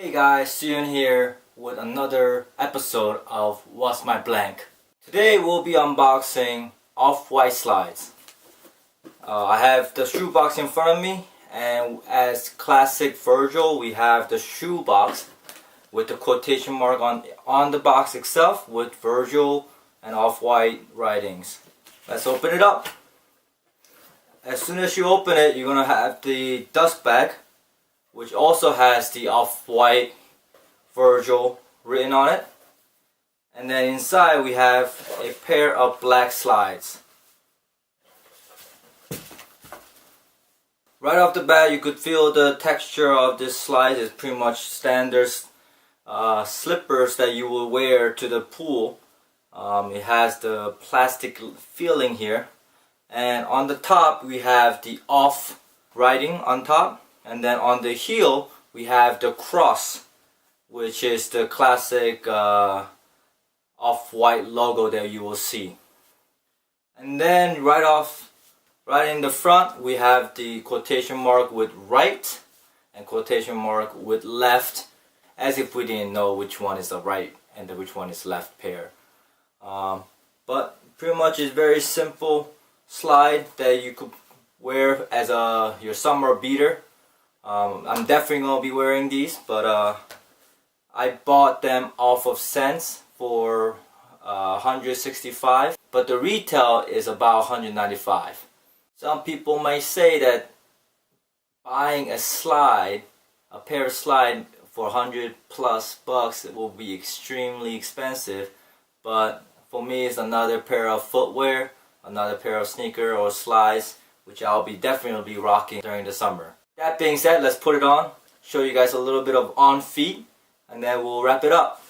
Hey guys, SUYOON here with another episode of What's My Blank. Today we'll be unboxing off-white slides. I have the shoe box in front of me, and as classic Virgil, we have the shoe box with the quotation mark on the box itself with Virgil and off-white writings. Let's open it up. As soon as you open it, you're gonna have the dust bag, which also has the off-white Virgil written on it. And then inside we have a pair of black slides. Right off the bat, you could feel the texture of this slide is pretty much standard slippers that you will wear to the pool. It has the plastic feeling here. And on the top we have the off writing on top. And then on the heel we have the cross, which is the classic off-white logo that you will see. And then right in the front we have the quotation mark with right and quotation mark with left, as if we didn't know which one is the right and which one is left pair. But pretty much it's very simple slide that you could wear as your summer beater. I'm definitely going to be wearing these, but I bought them off of Sense for $165, but the retail is about $195. Some people may say that buying a pair of slide for $100+ bucks, it will be extremely expensive, but for me it's another pair of footwear, another pair of sneaker or slides, which I'll be definitely rocking during the summer. That being said, let's put it on, show you guys a little bit of on feet, and then we'll wrap it up.